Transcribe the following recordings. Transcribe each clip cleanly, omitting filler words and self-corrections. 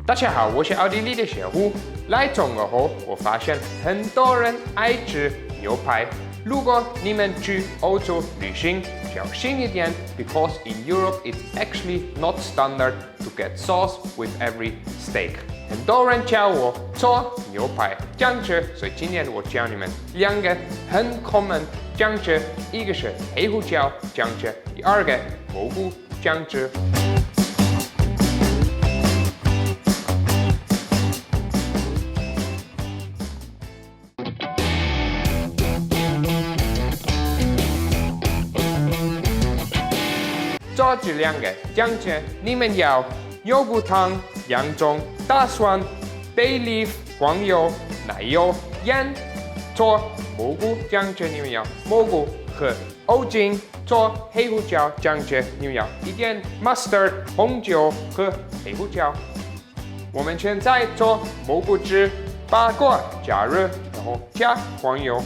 大家好，我是奧地利的小胡。來中國後，我發現很多人愛吃牛排。如果你們去歐洲旅行，小心一點 ，because in Europe it's actually not standard to get sauce with every steak。很多人教我做牛排醬汁，所以今天我教你們兩個很common醬汁，一個是黑胡椒醬汁，第二個蘑菇醬汁。做这两個醬汁，你們要牛骨湯、洋蔥、大蒜、bay leaf、黃油、奶油、鹽。做蘑菇醬汁，你們要蘑菇和歐芹。做黑胡椒醬汁，你們要一點 mustard、紅酒和黑胡椒。我們現在做蘑菇汁，把鍋加熱，然後加黃油。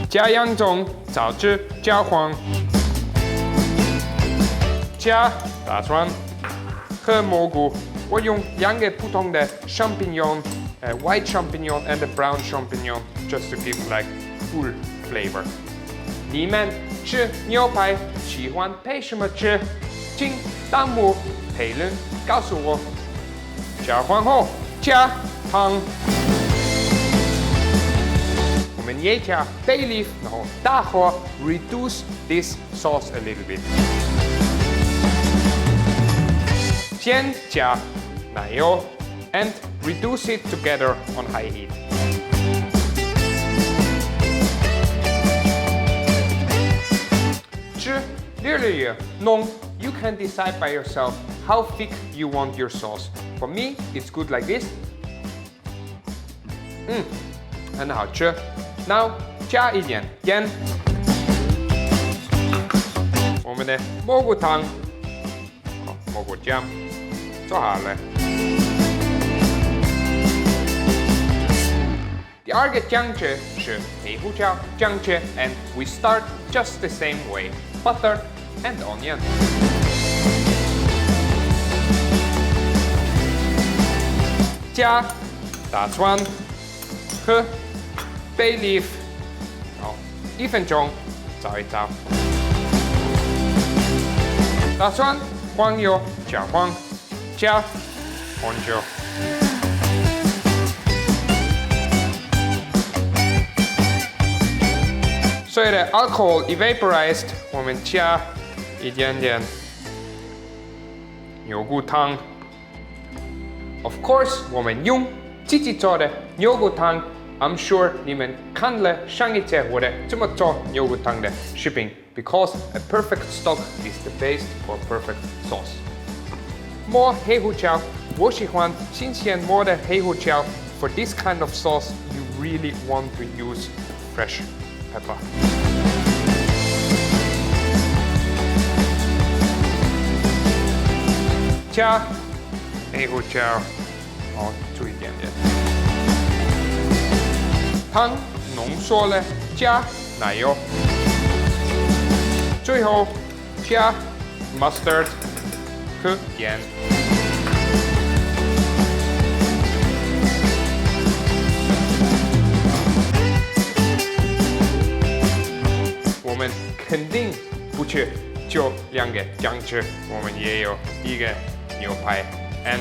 加洋蔥、棗子、姜黃，加大蒜和蘑菇。我用兩個不同的 champignon, white champignon and the brown champignon, just to give like full flavor. 你們吃牛排喜歡配什麼汁？請彈幕評論告訴我。加黃後加糖。我們也加 bay leaf， 然後大火 reduce this sauce a little bit。先加奶油 and reduce it together on high heat。汁越來越濃 ，you can decide by yourself how thick you want your sauce. For me, it's good like this. 很好吃。Now 加一點鹽。我們的蘑菇湯，蘑菇醬做好了。第二個醬汁是黑胡椒醬汁 ，and we start just the same way: butter and onion。加大蒜和bay leaf， 好，1分鐘炒一炒。大蒜、黃油、姜黃，加紅酒。隨着 alcohol evaporized， 我們加一點點牛骨湯。Of course， 我們用自己做的牛骨湯。I'm sure 你們看了上一節我的怎麼做牛骨湯的視頻 because a perfect stock is the base for perfect sauce。磨黑胡椒，我喜歡新鮮磨的黑胡椒。For this kind of sauce, you really want to use fresh pepper。加黑胡椒，好，注意點點。湯濃縮了，加奶油，最後加 mustard 和鹽。我們肯定不吃就兩個醬汁，我們也有一個牛排。And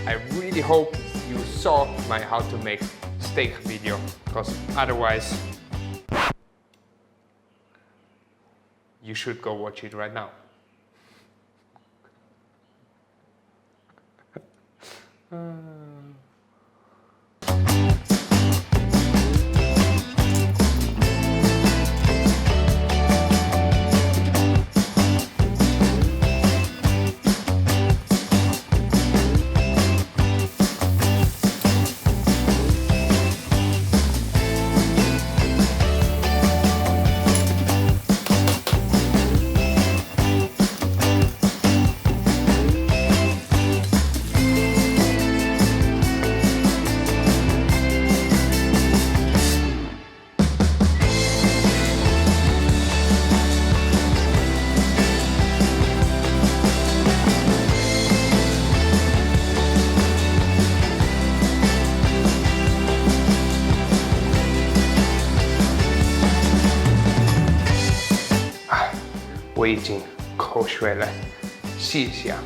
I really hope you saw my how to make steak video, because otherwise you should go watch it right now. 我已經口水了，試一下。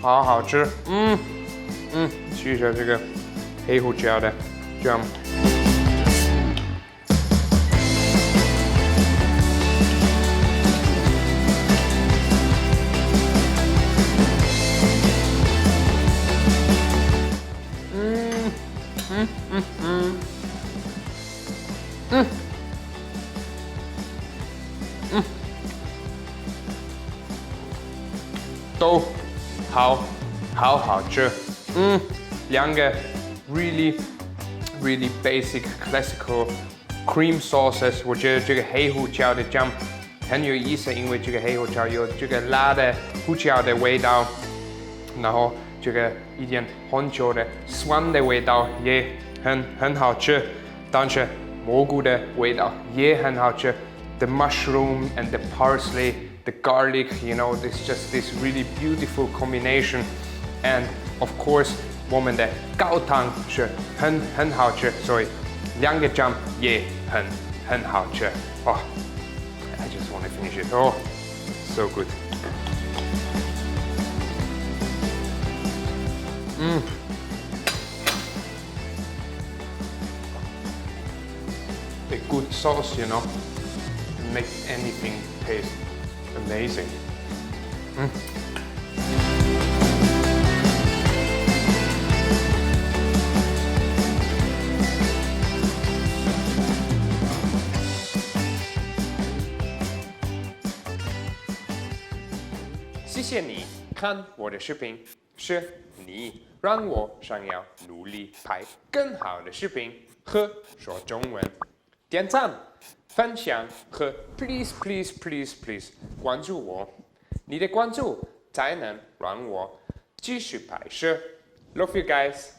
好好吃，试一下這個黑胡椒的醬。都好吃，兩個 really basic classical cream sauces， 我覺得這個黑胡椒的醬很有意思，因為這個黑胡椒有這個辣的胡椒的味道，然後這個一點紅酒的酸的味道也很好吃，但是蘑菇的味道也很好吃。The mushroom and the parsley, the garlic, you know, it's just this really beautiful combination. And of course, 我們的高湯是很好吃，所以兩個醬也很好吃。Oh, I just want to finish it. Oh, so good. A good sauce, you know, make anything taste amazing. 謝謝你看我的視頻，是你讓我想要努力拍更好的視頻和說中文。點讚、分享和 please 關注我，你的關注才能讓我繼續拍攝。Love you guys.